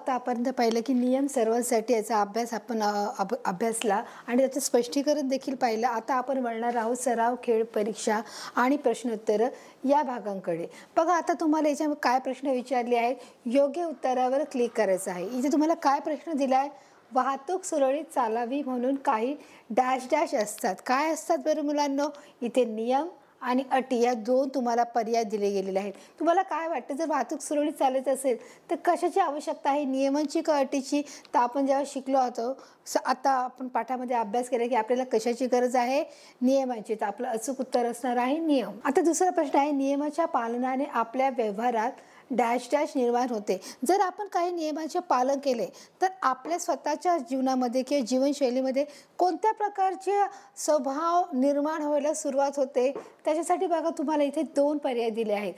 आता आतापर्यंत पाहिलं की नियम सर्वांसाठी याचा अभ्यास आपण अभ्यासला आणि त्याचं स्पष्टीकरण देखील पाहिलं. आता आपण वळणार आहोत सराव, खेळ, परीक्षा आणि प्रश्नोत्तरं या भागांकडे. बघा, आता तुम्हाला याच्यामध्ये काय प्रश्न विचारले आहेत, योग्य उत्तरावर क्लिक करायचं आहे. इथे तुम्हाला काय प्रश्न दिला आहे, वाहतूक सुरळीत चालावी म्हणून काही डॅश डॅश असतात. काय असतात बरं मुलांनो, इथे नियम आणि अटी या दोन तुम्हाला पर्याय दिले गेलेले आहेत. तुम्हाला काय वाटतं, जर वाहतूक सुरळीत चालत असेल तर कशाची आवश्यकता आहे, नियमांची का अटीची? तर आपण जेव्हा शिकलो होतो, आता आपण पाठामध्ये अभ्यास केला की आपल्याला कशाची गरज आहे, नियमांची. तर आपलं अचूक उत्तर असणार आहे नियम. आता दुसरा प्रश्न आहे, नियमाच्या पालनाने आपल्या व्यवहारात डॅश डॅश निर्माण होते. जर आपण काही नियमांचे पालन केले तर आपल्या स्वतःच्या जीवनामध्ये किंवा जीवनशैलीमध्ये कोणत्या प्रकारचे स्वभाव निर्माण व्हायला सुरुवात होते. त्याच्यासाठी बघा, तुम्हाला इथे दोन पर्याय दिले आहेत.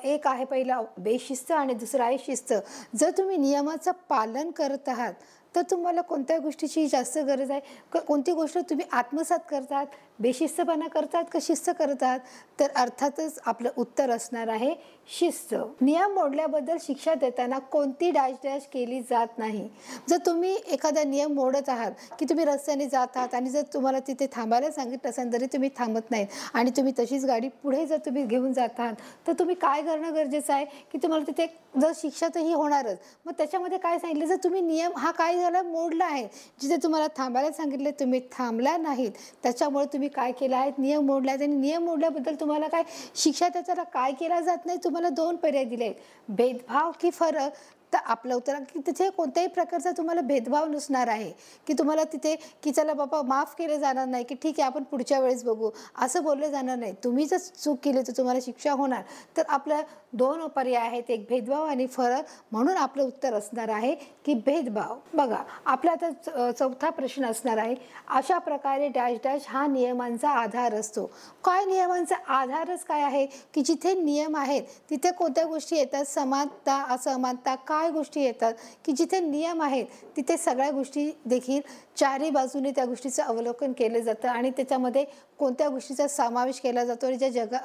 एक आहे पहिला बेशिस्त आणि दुसरा आहे शिस्त. जर तुम्ही नियमाचं पालन करत आहात तर तुम्हाला कोणत्या गोष्टीची जास्त गरज आहे, कोणती गोष्ट तुम्ही आत्मसात करतात, बेशिस्तपणा करतात का शिस्त करतात? तर अर्थातच आपलं उत्तर असणार आहे शिस्त. नियम मोडल्याबद्दल शिक्षा देताना कोणती डॅश डॅश केली जात नाही. जर तुम्ही एखादा नियम मोडत आहात की तुम्ही रस्त्याने जात आहात आणि जर तुम्हाला तिथे थांबायला सांगितलं असेल तरी तुम्ही थांबत नाहीत आणि तुम्ही तशीच गाडी पुढे जर तुम्ही घेऊन जात आहात तर तुम्ही काय करणं गरजेचं आहे की तुम्हाला तिथे जर शिक्षा तर ही होणारच. मग त्याच्यामध्ये काय सांगितलं, जर तुम्ही नियम हा काय झाला मोडला आहे, जिथे तुम्हाला थांबायला सांगितले तुम्ही थांबला नाहीत, त्याच्यामुळे तुम्ही काय केलं आहे, नियम मोडला आहे. आणि नियम मोडल्याबद्दल तुम्हाला काय शिक्षा त्याच्याला काय केला जात नाही. तुम्हाला दोन पर्याय दिले आहेत, भेदभाव की फरक. तर आपलं उत्तर की तिथे कोणत्याही प्रकारचा तुम्हाला भेदभाव नसणार आहे की तुम्हाला तिथे की चला बाबा माफ केलं जाणार नाही की ठीक आहे आपण पुढच्या वेळेस बघू असं बोललं जाणार नाही. तुम्ही जर चूक केली तर तुम्हाला शिक्षा होणार. तर आपल्या दोन पर्याय आहेत, एक भेदभाव आणि फरक. म्हणून आपलं उत्तर असणार आहे की भेदभाव. बघा, आपला आता चौथा प्रश्न असणार आहे, अशा प्रकारे डॅश डॅश हा नियमांचा आधार असतो. काय नियमांचा आधारच काय आहे की जिथे नियम आहेत तिथे कोणत्या गोष्टी येतात, समानता असमानता काय गोष्टी येतात की जिथे नियम आहेत तिथे सगळ्या गोष्टी देखील चारही बाजूने त्या गोष्टीचं अवलोकन केलं जातं आणि त्याच्यामध्ये कोणत्या गोष्टीचा समावेश केला जातो आणि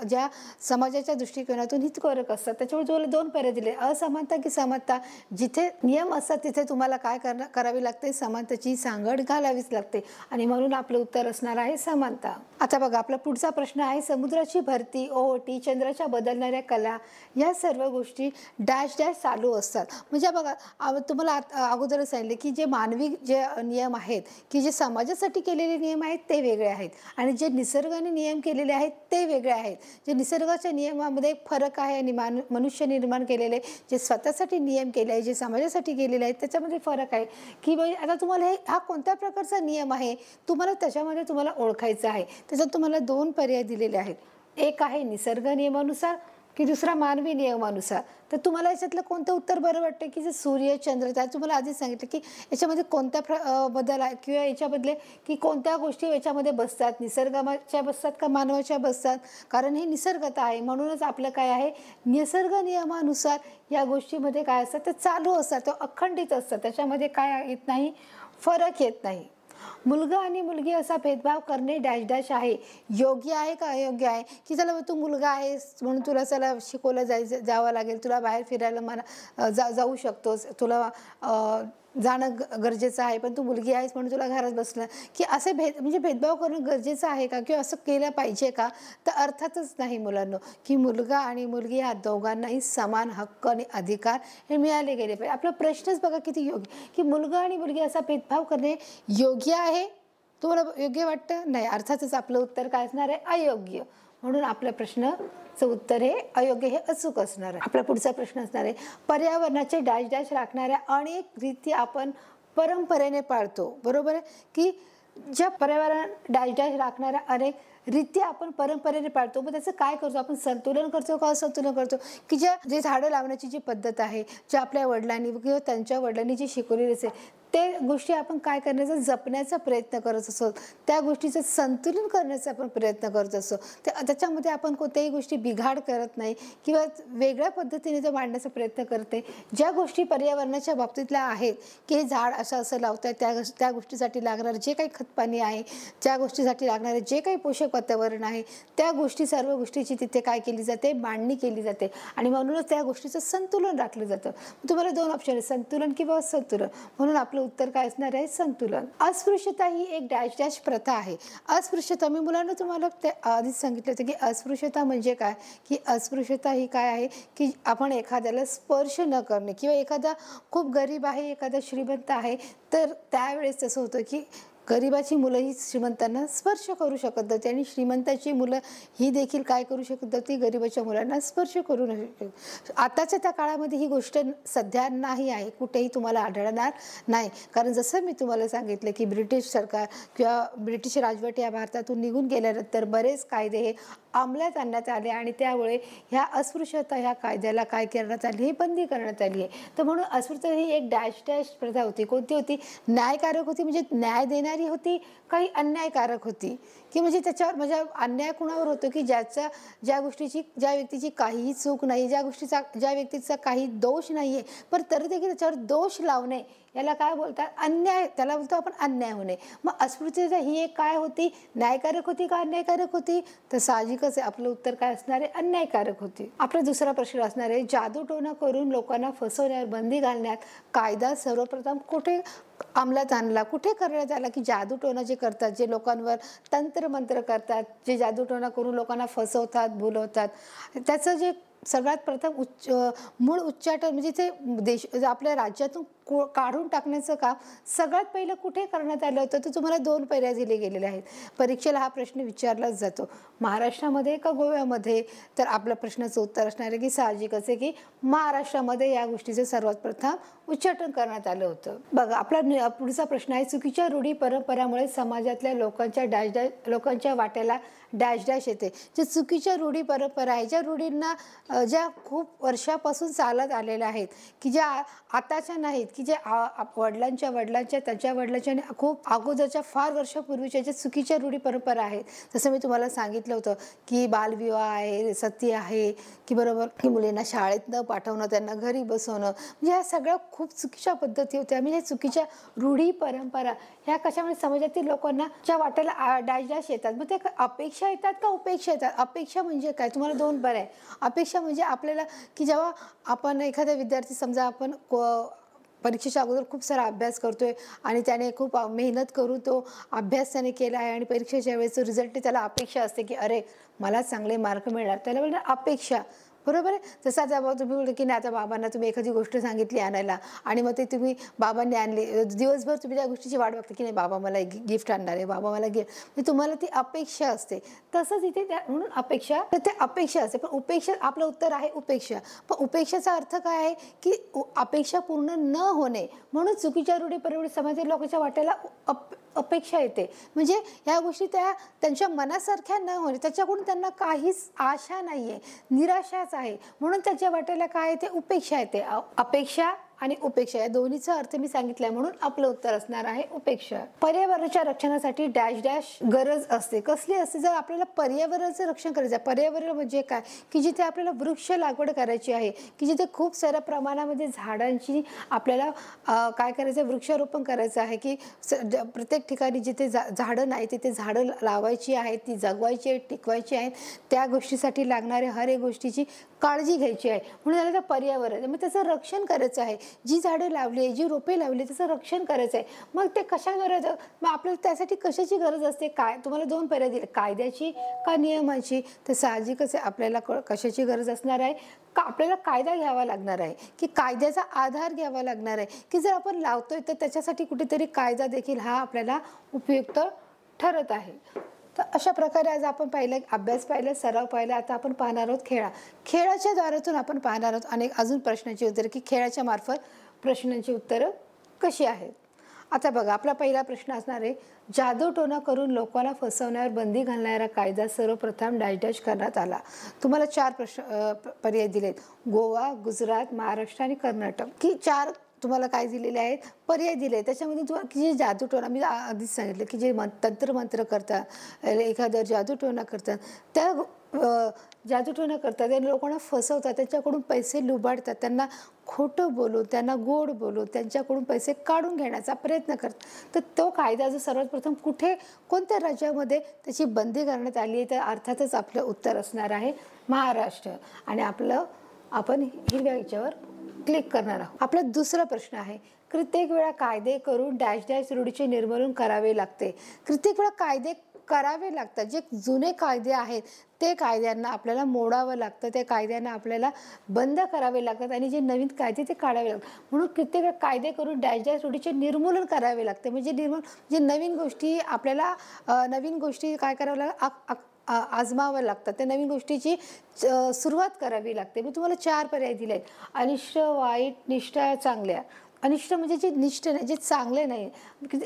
ज्या समाजाच्या दृष्टिकोनातून हितकारक असतात. त्याच्यामुळे तुम्हाला दोन पर्याय दिले, असमानता की समानता. जिथे नियम असतात तिथे तुम्हाला काय करावी लागते, समानतेची सांगड घालावीच लागते आणि म्हणून आपलं उत्तर असणार आहे समानता. आता बघा, आपला पुढचा प्रश्न आहे, समुद्राची भरती, ओहोटी, चंद्राच्या बदलणाऱ्या कला या सर्व गोष्टी डॅश डॅश चालू असतात. म्हणजे बघा, तुम्हाला अगोदरच सांगितले की जे मानवी जे नियम आहेत की जे समाजासाठी केलेले नियम आहेत ते वेगळे आहेत आणि जे निसर्गाने नियम केलेले आहेत ते वेगळे आहेत. जे निसर्गाच्या नियमामध्ये फरक आहे आणि मनुष्य निर्माण केलेले जे स्वतःसाठी नियम केले आहे, जे समाजासाठी केलेले आहेत त्याच्यामध्ये फरक आहे. की बाई आता तुम्हाला हा कोणत्या प्रकारचा नियम आहे तुम्हाला त्याच्यामध्ये तुम्हाला ओळखायचं आहे. त्याच्यात तुम्हाला दोन पर्याय दिलेले आहेत, एक आहे निसर्ग नियमानुसार की दुसरा मानवी नियमानुसार. तर तुम्हाला याच्यातलं कोणतं उत्तर बरं वाटतं की जे सूर्य चंद्र, त्या तुम्हाला आधीच सांगितलं की याच्यामध्ये कोणत्या बदल आहे किंवा याच्याबदले की कोणत्या गोष्टी याच्यामध्ये बसतात, निसर्गाच्या बसतात का मानवाच्या बसतात, कारण हे निसर्गता आहे. म्हणूनच आपलं काय आहे, निसर्ग नियमानुसार या गोष्टीमध्ये काय असतात ते चालू असतात, तो अखंडित असतात, त्याच्यामध्ये काय येत नाही, फरक येत नाही. मुलगा आणि मुलगी असा भेदभाव करणे डॅश डॅश आहे, योग्य आहे का अयोग्य आहे. की चला तू मुलगा आहेस म्हणून तुला चला शिकवलं जावं लागेल, तुला बाहेर फिरायला जाऊ शकतोस, तुला जाणं गरजेचं आहे, पण तू मुलगी आहेस म्हणून तुला घरात बसलं की असे म्हणजे भेदभाव करणं गरजेचं आहे का किंवा असं केलं पाहिजे का? तर अर्थातच नाही मुलांनो, की मुलगा आणि मुलगी ह्या दोघांनाही समान हक्क आणि अधिकार हे मिळाले गेले पाहिजे. आपला प्रश्नच बघा किती योग्य, की मुलगा आणि मुलगी असा भेदभाव करणे योग्य आहे. तुम्हाला योग्य वाटतं? नाही, अर्थातच आपलं उत्तर काय असणार आहे, अयोग्य. म्हणून आपल्या प्रश्नाचं उत्तर हे अयोग्य हे अचूक असणार आहे. आपला पुढचा प्रश्न असणार आहे, पर्यावरणाचे डॅश डॅश राखणाऱ्या अनेक रीती आपण परंपरेने पाळतो. बरोबर आहे की ज्या पर्यावरण डॅश डॅश राखणाऱ्या अनेक रीती आपण परंपरेने पाळतो, मग त्याचं काय करतो आपण, संतुलन करतो का असंतुलन करतो. की जे झाडं लावण्याची जी पद्धत आहे, ज्या आपल्या वडिलांनी किंवा त्यांच्या वडिलांनी जी शिकवलेली असेल ते गोष्टी आपण काय करण्याचा, जपण्याचा प्रयत्न करत असतो, त्या गोष्टीचं संतुलन करण्याचा आपण प्रयत्न करत असतो. त्याच्यामध्ये आपण कोणत्याही गोष्टी बिघाड करत नाही किंवा वेगळ्या पद्धतीने तो मांडण्याचा प्रयत्न करते. ज्या गोष्टी पर्यावरणाच्या बाबतीतल्या आहेत की हे झाड असं लावतात, त्या गोष्टीसाठी लागणारं जे काही खतपाणी आहे, त्या गोष्टीसाठी लागणारे जे काही पोषक वातावरण आहे, त्या गोष्टी सर्व गोष्टीची तिथे काय केली जाते, मांडणी केली जाते आणि म्हणूनच त्या गोष्टीचं संतुलन राखलं जातं. तुम्हाला 2 ऑप्शन आहे, संतुलन किंवा असंतुलन. म्हणून आपलं उत्तर काय असणार आहे, संतुलन. अस्पृश्यता ही एक डॅश डॅश प्रथा आहे. अस्पृश्यता मी मुलांना तुम्हाला आधीच सांगितलं होतं की अस्पृश्यता म्हणजे काय, की अस्पृश्यता ही काय आहे, की आपण एखाद्याला स्पर्श न करणे किंवा एखादा खूप गरीब आहे, एखादा श्रीमंत आहे, तर त्यावेळेस तसं होतं की गरिबाची मुलं ही श्रीमंतांना स्पर्श करू शकत नव्हती आणि श्रीमंताची मुलं ही देखील काय करू शकत नव्हती, गरिबाच्या मुलांना स्पर्श करू न शकत. आताच्या त्या काळामध्ये ही गोष्ट सध्या नाही आहे, कुठेही तुम्हाला आढळणार नाही. कारण जसं मी तुम्हाला सांगितलं की ब्रिटिश सरकार किंवा ब्रिटिश राजवट या भारतातून निघून गेल्यानंतर बरेच कायदे हे अंमलात आणण्यात आले आणि त्यामुळे ह्या अस्पृश्यता ह्या कायद्याला काय करण्यात आली, ही बंदी करण्यात आली आहे. तर म्हणून अस्पृश्यता ही एक डॅश डॅश प्रथा होती. कोणती होती, न्यायकारक होती, म्हणजे न्याय देणारी होती, काही अन्यायकारक होती, की म्हणजे त्याच्यावर म्हणजे अन्याय कुणावर होतो, की ज्या व्यक्तीची काहीही चूक नाही, ज्या व्यक्तीचा काही दोष नाही आहे, पण तरी देखील त्याच्यावर दोष लावणे याला काय बोलतात, अन्याय, त्याला बोलतो आपण अन्याय होणे. मग अस्पृश्यता ही एक काय होती, न्यायकारक होती का अन्यायकारक होती, तर साहजिकच आहे आपलं उत्तर काय असणार आहे, अन्यायकारक होती. आपला दुसरा प्रश्न असणार आहे, जादूटोणा करून लोकांना फसवण्यावर बंदी घालण्यात कायदा सर्वप्रथम कुठे अंमलात आणला, कुठे करण्यात आला, की जादूटोणा जे करतात, जे लोकांवर तंत्रमंत्र करतात, जे जादूटोणा करून लोकांना फसवतात, भुलवतात, त्याचं जे सगळ्यात प्रथम मूळ उच्चाटन म्हणजे ते आपल्या राज्यातून काढून टाकण्याचं काम सगळ्यात पहिलं कुठे करण्यात आलं होतं, तर तुम्हाला 2 पर्याय दिले गेलेले आहेत. परीक्षेला हा प्रश्न विचारलाच जातो, महाराष्ट्रामध्ये का गोव्यामध्ये, तर आपल्या प्रश्नाचं उत्तर असणार आहे की साहजिकच आहे की महाराष्ट्रामध्ये या गोष्टीचं सर्वात प्रथम उच्चाटन करण्यात आलं होतं. बघा आपला पुढचा प्रश्न आहे, चुकीच्या रूढी परंपरामुळे समाजातल्या लोकांच्या वाट्याला डॅश डॅश येते. जे चुकीच्या रूढी परंपरा आहे, ज्या रूढींना ज्या खूप वर्षापासून चालत आलेल्या आहेत, की ज्या आताच्या नाहीत, की जे वडिलांच्या त्यांच्या वडिलांच्या आणि खूप अगोदरच्या फार वर्षापूर्वीच्या ज्या चुकीच्या रूढी परंपरा आहेत, जसं मी तुम्हाला सांगितलं होतं की बालविवाह आहे, सती आहे, की बरोबर की मुलींना शाळेत न पाठवणं, त्यांना घरी बसवणं, म्हणजे ह्या सगळ्या खूप चुकीच्या पद्धती होत्या. म्हणजे चुकीच्या रूढी परंपरा ह्या कशामुळे समाजातील लोकांना च्या वाट्याला डॅश डॅश येतात. मग ते अपेक्षा येतात का उपेक्षा येतात? अपेक्षा म्हणजे काय, तुम्हाला 2 पर्याय. अपेक्षा म्हणजे आपल्याला की जेव्हा आपण एखादा विद्यार्थी समजा आपण परीक्षेच्या अगोदर खूप सारा अभ्यास करतोय आणि त्याने खूप मेहनत करून तो अभ्यास त्याने केला आहे आणि परीक्षेच्या वेळेस रिझल्ट त्याला अपेक्षा असते की अरे मला चांगले मार्क मिळणार, त्याला बोलणार अपेक्षा, बरोबर आहे. जसं आता तुम्ही बोलतो की नाही, आता बाबांना तुम्ही एखादी गोष्ट सांगितली आणायला आणि मग ते तुम्ही बाबांनी आणली, दिवसभर तुम्ही त्या गोष्टीची वाट बघता की नाही बाबा मला गिफ्ट आणणार आहे, बाबा मला गिफ्ट, म्हणजे तुम्हाला ती अपेक्षा असते. तसंच इथे म्हणून अपेक्षा, तर ते अपेक्षा असते. पण उपेक्षा, आपलं उत्तर आहे उपेक्षा. पण उपेक्षाचा अर्थ काय आहे, की अपेक्षा पूर्ण न होणे, म्हणून चुकीच्या रूढी परंपरा समाजातील लोकांच्या वाट्याला अपेक्षा येते. म्हणजे ह्या गोष्टी त्यांच्या मनासारख्या न होणे, त्याच्याकडून त्यांना काहीच आशा नाही आहे, निराशाच आहे, म्हणून त्याच्या वाट्याला काय येते, उपेक्षा येते. अपेक्षा आणि उपेक्षा या दोन्हीचा अर्थ मी सांगितलाय, म्हणून आपलं उत्तर असणार आहे उपेक्षा. पर्यावरणाच्या रक्षणासाठी डॅश डॅश गरज असते. कसली असते, जर आपल्याला पर्यावरणाचं रक्षण करायचं आहे, पर्यावरण म्हणजे काय, की जिथे आपल्याला वृक्ष लागवड करायची आहे, की जिथे खूप साऱ्या प्रमाणामध्ये झाडांची आपल्याला काय करायचं, वृक्षारोपण करायचं आहे, की प्रत्येक ठिकाणी जिथे झाडं नाही तिथे झाडं लावायची आहेत, ती जगवायची आहेत, टिकवायची आहेत, त्या गोष्टीसाठी लागणाऱ्या हर एक गोष्टीची काळजी घ्यायची आहे, म्हणून त्याला पर्यावरण, मग त्याचं रक्षण करायचं आहे. जी झाडं लावली आहे, जी रोपे लावली, त्याचं रक्षण करायचं आहे. मग ते कशा गरज, मग आपल्याला त्यासाठी कशाची गरज असते, काय तुम्हाला 2 पर्याय दिले, कायद्याची का नियमाची, तर साहजिकच आहे आपल्याला कशाची गरज असणार आहे, का आपल्याला कायदा घ्यावा लागणार आहे, की कायद्याचा आधार घ्यावा लागणार आहे, की जर आपण लावतोय तर त्याच्यासाठी कुठेतरी कायदा देखील हा आपल्याला उपयुक्त ठरत आहे. तर अशा प्रकारे आज आपण पाहिलं, अभ्यास पाहिला, सराव पाहिला. आता आपण पाहणार आहोत खेळाच्या द्वारातून आपण पाहणार आहोत अनेक अजून प्रश्नांची उत्तरं, की खेळाच्या मार्फत प्रश्नांची उत्तरं कशी आहेत. आता बघा आपला पहिला प्रश्न असणार आहे, जादूटोणा करून लोकांना फसवण्यावर बंदी घालणारा कायदा सर्वप्रथम डॅश डॅश करण्यात आला. तुम्हाला 4 पर्याय दिलेत, गोवा, गुजरात, महाराष्ट्र आणि कर्नाटक, की तुम्हाला काय दिलेले आहेत, पर्याय दिले आहेत. त्याच्यामध्ये तुम्हाला जे जादूटोणा मी आधीच सांगितलं की जे तंत्रमंत्र करतात, एखादं जादूटोणा करतात, त्या जादूटोणा करतात, त्या लोकांना फसवतात, त्यांच्याकडून पैसे लुबाडतात, त्यांना खोटं बोलून, त्यांना गोड बोलून त्यांच्याकडून पैसे काढून घेण्याचा प्रयत्न करतात. तर तो कायदा जो सर्वात प्रथम कुठे, कोणत्या राज्यामध्ये त्याची बंदी करण्यात आली आहे, तर अर्थातच आपलं उत्तर असणार आहे महाराष्ट्र. आणि आपण हिरव्या याच्यावर क्लिक करणार आहोत. आपला दुसरा प्रश्न आहे, कित्येक वेळा कायदे करून डॅश डॅश रूढीचे निर्मूलन करावे लागते. कित्येक वेळा कायदे करावे लागतात. जे जुने कायदे आहेत ते कायद्यांना आपल्याला मोडावं लागतं, त्या कायद्यांना आपल्याला बंद करावे लागतात आणि जे नवीन कायदे ते काढावे लागतात. म्हणून कित्येक वेळा कायदे करून डॅश डॅश रूढीचे निर्मूलन करावे लागते. म्हणजे नवीन गोष्टी आपल्याला नवीन गोष्टी काय करावं लागतं, आजमावं लागतात. त्या नवीन गोष्टीची सुरुवात करावी लागते. मी तुम्हाला 4 पर्याय दिले आहेत. अनिष्ट, वाईट, निष्ठ, चांगल्या. अनिष्ट म्हणजे जे निष्ठ नाही, जे चांगले नाही,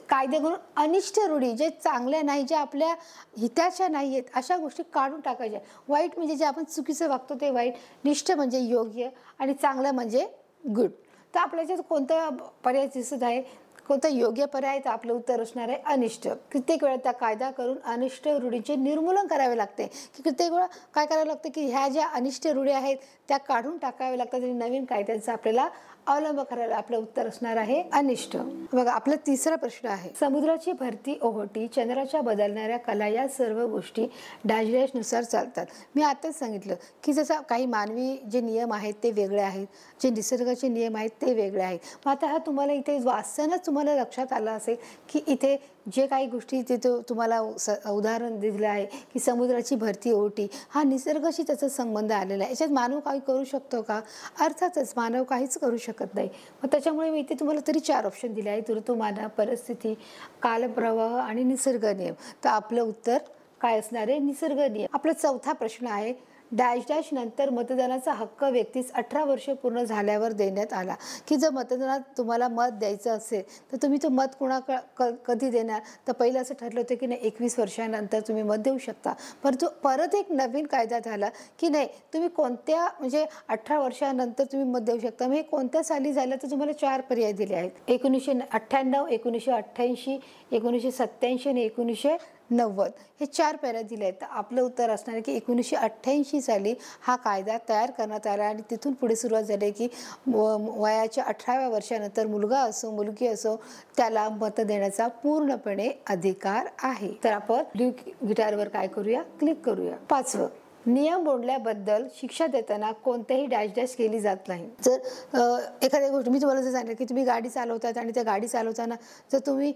कायदे करून अनिष्ट रूढी, जे चांगल्या नाही, जे आपल्या हिताच्या नाही आहेत, अशा गोष्टी काढून टाकायच्या. वाईट म्हणजे जे आपण चुकीचं वागतो ते वाईट, निष्ठ म्हणजे योग्य, आणि चांगलं म्हणजे गुड. तर आपल्याच्यात कोणता पर्याय दिसत आहे, कोणता योग्य पर्याय, तर आपलं उत्तर असणार आहे अनिष्ट. कित्येक वेळा त्या कायदा करून अनिष्ट रूढींचे निर्मूलन करावे लागते. की कित्येक वेळा काय करावं लागतं की ह्या ज्या अनिष्ट रूढी आहेत त्या काढून टाकाव्या लागतात आणि नवीन कायद्यांचा आपल्याला अवलंब करायला. आपलं उत्तर असणार आहे अनिष्ट. बघा, आपला तिसरा प्रश्न आहे, समुद्राची भरती, ओहोटी, चंद्राच्या बदलणाऱ्या कला या सर्व गोष्टी डॅश डॅश नुसार चालतात. मी आताच सांगितलं की जसं काही मानवी जे नियम आहेत ते वेगळे आहेत, जे निसर्गाचे नियम आहेत ते वेगळे आहेत. मग आता हा तुम्हाला इथे वाचतानाच तुम्हाला लक्षात आलं असेल की इथे जे काही गोष्टी तिथे तुम्हाला उदाहरण दिलं आहे की समुद्राची भरती, ओहोटी, हा निसर्गाशी त्याचा संबंध आलेला आहे. याच्यात मानव काही करू शकतो का? अर्थातच मानव काहीच करू शकत नाही. मग त्याच्यामुळे मी इथे तुम्हाला तरी 4 ऑप्शन दिले आहेत, ऋतुमाना, परिस्थिती, कालप्रवाह आणि निसर्ग नियम. तर आपलं उत्तर काय असणार आहे, निसर्ग नियम. आपला चौथा प्रश्न आहे, डॅश डॅश नंतर मतदानाचा हक्क व्यक्तीस 18 वर्ष पूर्ण झाल्यावर देण्यात आला. की जर मतदानात तुम्हाला मत द्यायचं असेल तर तुम्ही तो मत कधी देणार, तर पहिलं असं ठरलं होतं की नाही 21 वर्षानंतर तुम्ही मत देऊ शकता. परंतु परत एक नवीन कायदा झाला की नाही, तुम्ही कोणत्या म्हणजे 18 वर्षानंतर तुम्ही मत देऊ शकता. मग हे कोणत्या साली झालं, तर तुम्हाला 4 पर्याय दिले आहेत, 1998, 1988, 1987 आणि 1990. हे 4 पर्याय दिले आहेत. तर आपलं उत्तर असणार आहे की 1988 साली हा कायदा तयार करण्यात आला आणि तिथून पुढे सुरुवात झाली की वयाच्या 18व्या वर्षानंतर मुलगा असो मुलगी असो त्याला मत देण्याचा पूर्णपणे अधिकार आहे. तर आपण गिटारवर काय करूया, क्लिक करूया. 5वं, नियम मोडल्याबद्दल शिक्षा देताना कोणत्याही डॅश डॅश केली जात नाही. जर एखाद्या गोष्टी मी तुम्हाला जर सांगितलं की तुम्ही गाडी चालवतात आणि त्या गाडी चालवताना जर तुम्ही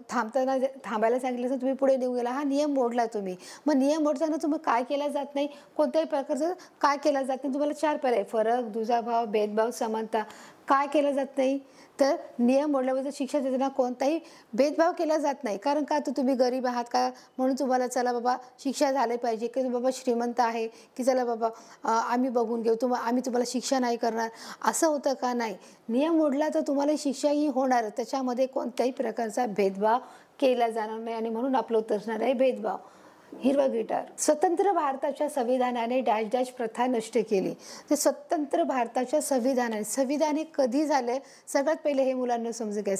थांबायला सांगितलं तर तुम्ही पुढे निघून गेला, हा नियम मोडला तुम्ही. मग नियम मोडताना तुम्ही काय केला जात नाही, कोणत्याही प्रकारचं काय केलं जात नाही. तुम्हाला 4 पर्याय, फरक, दुजाभाव, भेदभाव, समानता. काय केलं जात नाही, तर नियम मोडल्याबद्दल शिक्षा देताना कोणताही भेदभाव केला जात नाही. कारण का, तर तुम्ही गरीब आहात का म्हणून तुम्हाला चला बाबा शिक्षा झाली पाहिजे, की बाबा श्रीमंत आहे की चला बाबा आम्ही बघून घेऊ, आम्ही तुम्हाला शिक्षा नाही करणार, असं होतं का? नाही. नियम मोडला तर तुम्हाला शिक्षाही होणार, त्याच्यामध्ये कोणत्याही प्रकारचा भेदभाव केला जाणार नाही आणि म्हणून आपलं उत्तर असणार आहे भेदभाव. हिरवा गिटार. स्वतंत्र भारताच्या संविधानाने डॅश डॅश प्रथा नष्ट केली. तर स्वतंत्र भारताच्या संविधानाने, संविधान हे कधी झालंय, सगळ्यात पहिले हे मुलांना समजून घ्या.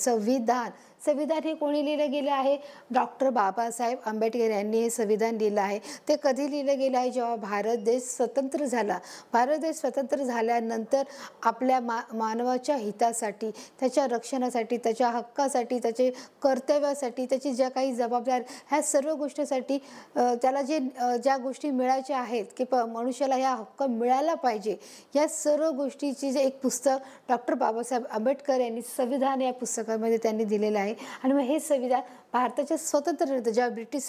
संविधान हे कोणी लिहिलं गेलं आहे, डॉक्टर बाबासाहेब आंबेडकर यांनी हे संविधान लिहिलं आहे. ते कधी लिहिलं गेलं आहे, जेव्हा भारत देश स्वतंत्र झाला. भारत देश स्वतंत्र झाल्यानंतर आपल्या मानवाच्या हितासाठी, त्याच्या रक्षणासाठी, त्याच्या हक्कासाठी, त्याचे कर्तव्यासाठी, त्याची ज्या काही जबाबदारी, ह्या सर्व गोष्टीसाठी त्याला ज्या गोष्टी मिळायच्या आहेत की मनुष्याला ह्या हक्क मिळायला पाहिजे, या सर्व गोष्टीची जे एक पुस्तक डॉक्टर बाबासाहेब आंबेडकर यांनी संविधान या पुस्तकामध्ये त्यांनी दिलेलं आहे. आणि मग हे संविधान भारताच्या स्वातंत्र्यानंतर जेव्हा ब्रिटिश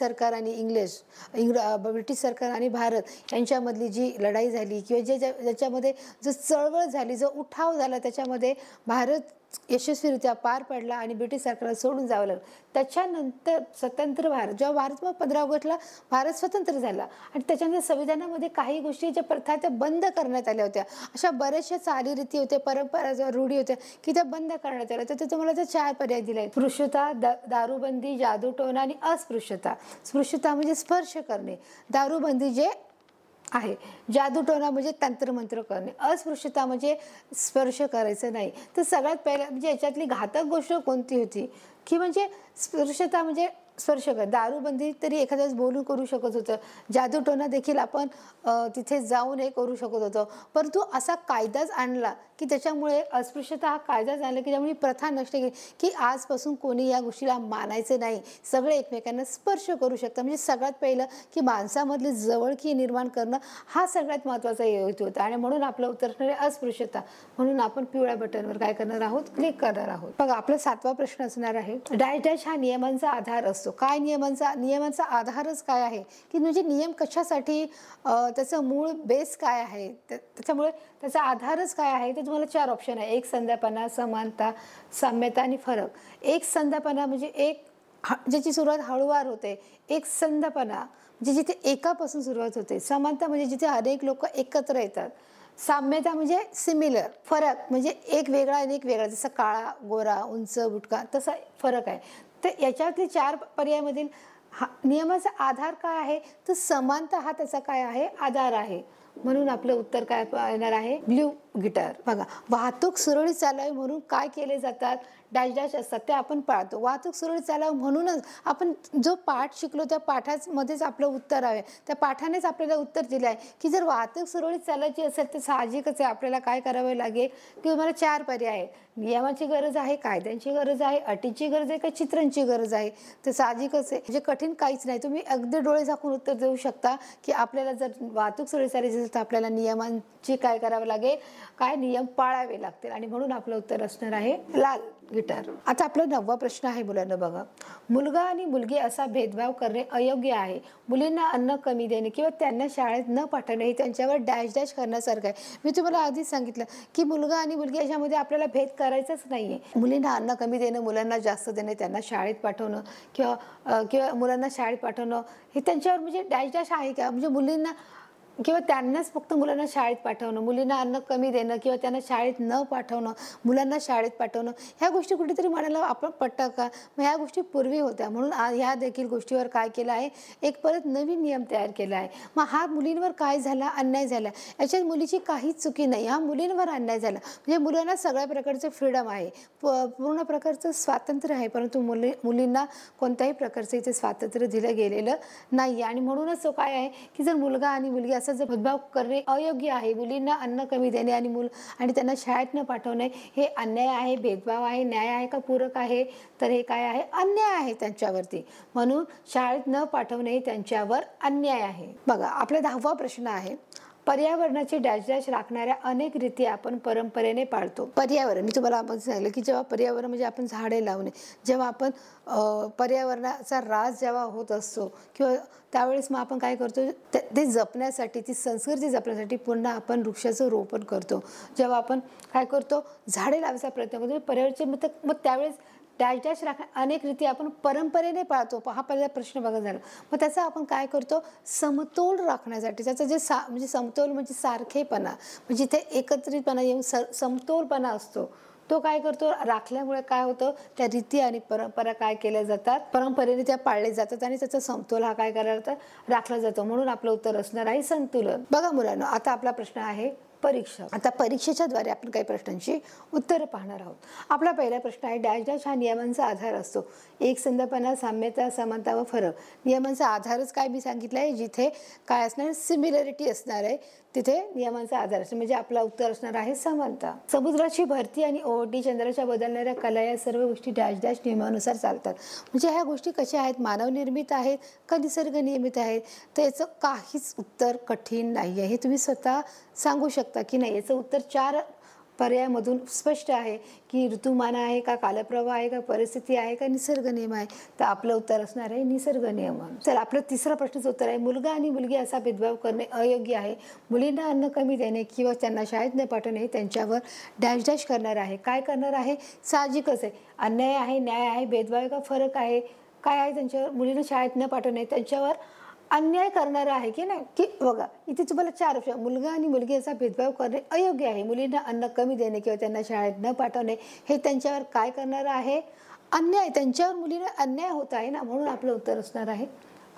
सरकार आणि भारत यांच्यामधली जी लढाई झाली किंवा ज्याच्यामध्ये जो चळवळ झाली, जो उठाव झाला, त्याच्यामध्ये भारत यशस्वीरित्या पार पडला आणि ब्रिटिश सरकारला सोडून जावं लागलं. त्याच्यानंतर स्वतंत्र भारत, जेव्हा भारत 15 ऑगस्टला भारत स्वतंत्र झाला आणि त्याच्यानंतर संविधानामध्ये काही गोष्टी ज्या प्रथा त्या बंद करण्यात आल्या होत्या. अशा बऱ्याचशा चालीरीती होत्या, परंपरा रूढी होत्या की त्या बंद करण्यात आल्या. तर तुम्हाला ते 4 पर्याय दिले आहेत, स्पृश्यता, दारूबंदी, जादूटोणा आणि अस्पृश्यता. स्पृश्यता म्हणजे स्पर्श करणे, दारूबंदी जे आहे. जादूटोणा म्हणजे तंत्रमंत्र करणे, अस्पृश्यता म्हणजे स्पर्श करायचं नाही. तर सगळ्यात पहिलं म्हणजे याच्यातली घातक गोष्ट कोणती होती, की म्हणजे स्पृश्यता म्हणजे स्पर्श कर. दारूबंदी तरी एखाद्या वेळेस बोलून करू शकत होतं. जादूटोणा देखील आपण तिथे जाऊन हे करू शकत होतो. परंतु असा कायदाच आणला, की त्याच्यामुळे अस्पृश्यता हा कायदाच आणला, की त्यामुळे प्रथा नष्ट केली, की आजपासून कोणी या गोष्टीला मानायचं नाही. सगळे एकमेकांना स्पर्श करू शकतात. म्हणजे सगळ्यात पहिलं की माणसामधली जवळकी निर्माण करणं हा सगळ्यात महत्त्वाचा हेतू होता आणि म्हणून आपलं उत्तर असणार आहे अस्पृश्यता. म्हणून आपण पिवळ्या बटनवर काय करणार आहोत, क्लिक करणार आहोत. बघा आपला 7वा प्रश्न असणार आहे, डॅश डॅश हा नियमांचा आधार असतो. काय नियमांचा आधारच काय आहे, की म्हणजे नियम कशासाठी, त्याचं मूळ बेस काय आहे, त्याच्यामुळे त्याचा आधारच काय आहे. तर तुम्हाला 4 ऑप्शन आहे. एकसंधपणा, समानता, साम्यता आणि फरक. एकसंधपणा म्हणजे ज्याची सुरुवात हळूवार होते. एकसंधपणा म्हणजे जिथे एकापासून सुरुवात होते. समानता म्हणजे जिथे अनेक लोक एकत्र येतात. साम्यता म्हणजे सिमिलर. फरक म्हणजे एक वेगळा आणि एक वेगळा, जसं काळा गोरा उंच बुटका तसा फरक आहे. तर याच्यातले 4 पर्यायामधील नियमाचा आधार काय आहे, तर समानता हा त्याचा काय आहे, आधार आहे. म्हणून आपलं उत्तर काय येणार आहे, ब्ल्यू गिटार. बघा वाहतूक सुरळीत चालावी म्हणून काय केले जातात, डॅश डॅश असतात ते आपण पाळतो. वाहतूक सुरळीत चालावं म्हणूनच आपण जो पाठ शिकलो त्या पाठामध्येच आपलं उत्तर आहे. त्या पाठानेच आपल्याला उत्तर दिलं आहे, की जर वाहतूक सुरळीत चालायची असेल तर साहजिकच आहे आपल्याला काय करावं लागेल, की तुम्हाला 4 पर्याय आहेत. नियमाची गरज आहे, कायद्यांची गरज आहे, अटीची गरज आहे, का चित्रांची गरज आहे. तर साहजिकच आहे, म्हणजे कठीण काहीच नाही. तुम्ही अगदी डोळे झाकून उत्तर देऊ शकता, की आपल्याला जर वाहतूक सुरळीत चालायची असेल तर आपल्याला नियमांची काय करावं लागेल, काय नियम पाळावे लागतील. आणि म्हणून आपलं उत्तर असणार आहे लाल गिटार. आता आपला 9वा प्रश्न आहे मुलांना. बघा मुलगा आणि मुलगी असा भेदभाव करणे अयोग्य आहे. मुलींना अन्न कमी देणे किंवा त्यांना शाळेत न पाठवणे हे त्यांच्यावर डॅश डॅश करण्यासारखं आहे. मी तुम्हाला आधीच सांगितलं की मुलगा आणि मुलगी याच्यामध्ये आपल्याला भेद करायचाच नाहीये. मुलींना अन्न कमी देणं, मुलांना जास्त देणे, त्यांना शाळेत पाठवणं किंवा मुलांना शाळेत पाठवणं हे त्यांच्यावर म्हणजे डॅश डॅश आहे का, म्हणजे मुलींना किंवा त्यांनाच फक्त मुलांना शाळेत पाठवणं, मुलींना अन्न कमी देणं किंवा त्यांना शाळेत न पाठवणं, मुलांना शाळेत पाठवणं, ह्या गोष्टी कुठेतरी मनाला आपण पटतं का? मग ह्या गोष्टी पूर्वी होत्या. म्हणून ह्या देखील गोष्टीवर काय केलं आहे, एक परत नवीन नियम तयार केला आहे. मग हा मुलींवर काय झाला, अन्याय झाला. याच्यात मुलीची काहीच चुकी नाही. हा मुलींवर अन्याय झाला. म्हणजे मुलांना सगळ्या प्रकारचं फ्रीडम आहे, पूर्ण प्रकारचं स्वातंत्र्य आहे, परंतु मुलींना कोणत्याही प्रकारचं इथे स्वातंत्र्य दिलं गेलेलं नाही. आणि म्हणूनच तो काय आहे, की जर मुलगा आणि मुलगी जर भेदभाव करणे अयोग्य आहे, मुलींना अन्न कमी देणे आणि त्यांना शाळेत न पाठवणे हे अन्याय आहे, भेदभाव आहे, न्याय आहे का पूरक आहे, तर हे काय आहे, अन्याय आहे त्यांच्यावरती. म्हणून शाळेत न पाठवणे हे त्यांच्यावर अन्याय आहे. बघा आपला 10वा प्रश्न आहे, पर्यावरणाची डॅश डॅश राखणाऱ्या अनेक रीती आपण परंपरेने पाळतो. पर्यावरण मी तुम्हाला सांगितलं की जेव्हा पर्यावरण म्हणजे आपण झाडे लावणे, जेव्हा आपण पर्यावरणाचा ऱ्हास जेव्हा होत असतो किंवा त्यावेळेस मग आपण काय करतो, ते जपण्यासाठी, ती संस्कृती जपण्यासाठी पुन्हा आपण वृक्षाचं रोपण करतो. जेव्हा आपण काय करतो, झाडे लावायचा प्रयत्न करतो पर्यावरणाचे, मग त्यावेळेस डॅश डॅश राखण्या अनेक रीती आपण परंपरेने पाळतो. हा पहिला प्रश्न बघा झाला. मग त्याचा आपण काय करतो, समतोल राखण्यासाठी त्याचं जे म्हणजे समतोल म्हणजे सारखेपणा, म्हणजे जिथे एकत्रितपणा येऊन समतोलपणा असतो तो काय करतो, राखल्यामुळे काय होतं, त्या रीती आणि परंपरा काय केल्या जातात, परंपरेने त्या पाळल्या जातात आणि त्याचा समतोल हा काय करायला जातात, राखला जातो. म्हणून आपलं उत्तर असणार आहे संतुलन. बघा मुलांना आता आपला प्रश्न आहे परीक्षा. आता परीक्षेच्या द्वारे आपण काही प्रश्नांची उत्तरं पाहणार आहोत. आपला पहिला प्रश्न आहे, डॅश डॅश हा नियमांचा आधार असतो. एकसंधपणा, साम्यता, समानता व फरक. नियमांचा आधारच काय मी सांगितलं आहे, जिथे काय असणार, सिमिलरिटी असणार आहे तिथे नियमांचा आधार असतो. म्हणजे आपला उत्तर असणार आहे समानता. समुद्राची भरती आणि ओहोटी, चंद्राच्या बदलणाऱ्या कला या सर्व गोष्टी डॅश डॅश नियमानुसार चालतात. म्हणजे ह्या गोष्टी कशा आहेत, मानवनिर्मित आहेत का निसर्ग नियमित आहेत. तर याचं काहीच उत्तर कठीण नाही आहे, हे तुम्ही स्वतः सांगू शकता की नाही. याचं उत्तर 4 पर्यायामधून स्पष्ट आहे की ऋतुमान आहे का, कालप्रवाह आहे का, परिस्थिती आहे का, निसर्ग नियम आहे. तर आपलं उत्तर असणार आहे निसर्ग नियम. चला आपलं तिसरा प्रश्नाचं उत्तर आहे, मुलगा आणि मुलगी असा भेदभाव करणे अयोग्य आहे. मुलींना अन्न कमी देणे किंवा त्यांना शाळेत न पाठवणे त्यांच्यावर डॅश डॅश करणार आहे. काय करणार आहे, साहजिकच आहे, अन्याय आहे, न्याय आहे, भेदभाव आहे का फरक आहे, काय आहे त्यांच्यावर, मुलींना शाळेत न पाठवणे त्यांच्यावर अन्याय करणारा आहे की नाही. की बघा इथे तुम्हाला 4 ऑप्शन, मुलगा आणि मुलगी असा भेदभाव करणे अयोग्य आहे. मुलींना अन्न कमी देणे किंवा त्यांना शाळेत न पाठवणे हे त्यांच्यावर काय करणारं आहे, अन्याय, त्यांच्यावर मुलींना अन्याय होत आहे ना. म्हणून आपलं उत्तर असणार आहे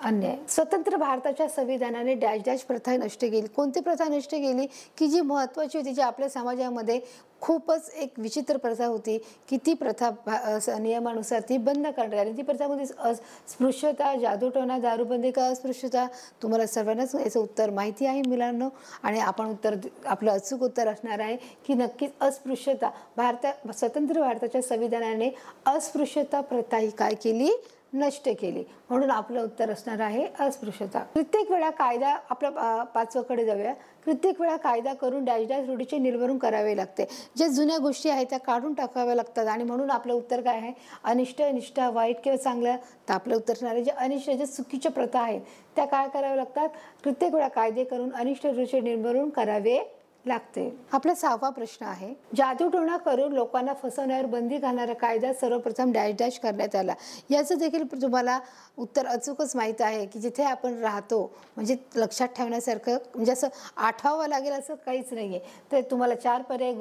अन्याय. स्वतंत्र भारताच्या संविधानाने डॅश डॅश प्रथा नष्ट केली. कोणती प्रथा नष्ट केली? की जी महत्त्वाची होती, जी आपल्या समाजामध्ये खूपच एक विचित्र प्रथा होती, की ती प्रथा नियमानुसार ती बंद करण्यात आली. ती प्रथामध्ये अस्पृश्यता, जादूटोणा, दारूबंदी का अस्पृश्यता? तुम्हाला सर्वांनाच याचं उत्तर माहिती आहे मुलांनो, आणि आपण आपलं अचूक उत्तर असणार आहे की नक्कीच अस्पृश्यता. स्वतंत्र भारताच्या संविधानाने अस्पृश्यता प्रथा ही काय केली? नष्ट केली. म्हणून आपलं उत्तर असणार आहे अस्पृश्यता. प्रत्येक वेळा कायदा, आपल्या 5कडे जाऊया. प्रत्येक वेळा कायदा करून डॅश डॅश रूढीचे निर्मूलन करावे लागते. जे जुन्या गोष्टी आहेत त्या काढून टाकाव्या लागतात, आणि म्हणून आपलं उत्तर काय आहे? अनिष्ट, निष्ठा, वाईट किंवा चांगलं. तर आपलं उत्तर असणार आहे जे अनिष्ट, जे चुकीच्या प्रथा आहेत त्या काय कराव्या लागतात? प्रत्येक वेळा कायदे करून अनिष्ट रूढीचे निर्मूलन करावे लागते. आपला 6वा प्रश्न आहे, जादूटोणा करून लोकांना फसवण्यावर बंदी घालणारा कायदा सर्वप्रथम डॅश डॅश करण्यात आला. याचं देखील तुम्हाला उत्तर अचूकच माहीत आहे की जिथे आपण राहतो, म्हणजे लक्षात ठेवण्यासारखं, म्हणजे असं आठवावं लागेल असं काहीच नाही आहे. तर तुम्हाला 4 पर्याय,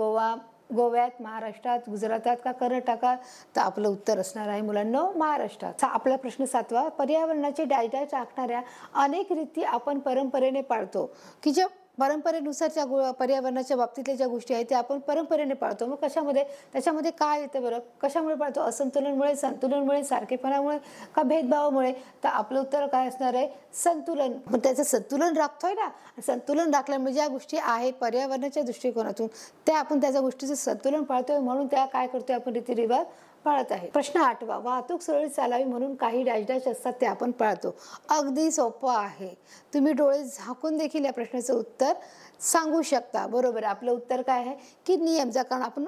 गोव्यात, महाराष्ट्रात, गुजरातात का कर्नाटकात? तर आपलं उत्तर असणार आहे मुलांना महाराष्ट्रात. आपला प्रश्न 7वा, पर्यावरणाचे डॅश डॅश आखणाऱ्या अनेक रीती आपण परंपरेने पाळतो, की ज्या परंपरेनुसार पर्यावरणाच्या बाबतीतल्या ज्या गोष्टी आहेत त्या आपण परंपरेने पाळतो. मग कशामध्ये? त्याच्यामध्ये काय येतं बरं? कशामुळे पाळतो? असंतुलनमुळे, संतुलनमुळे, सारखेपणामुळे का भेदभावामुळे? तर आपलं उत्तर काय असणार आहे? संतुलन. मग त्याचं संतुलन राखतोय ना. संतुलन राखल्यामुळे ज्या गोष्टी आहेत पर्यावरणाच्या दृष्टिकोनातून त्या आपण त्याच्या गोष्टीचं संतुलन पाळतोय, म्हणून त्या काय करतोय? आपण रीतिरिवाज पाळत आहे. प्रश्न 8वा, वाहतूक सुरळीत चालावी म्हणून काही डॅश डॅश असतात ते आपण पाळतो. अगदी सोपं आहे. तुम्ही डोळे झाकून देखील या प्रश्नाचं उत्तर सांगू शकता. बरोबर आहे. आपलं उत्तर काय आहे? की नियम. ज्या कारण आपण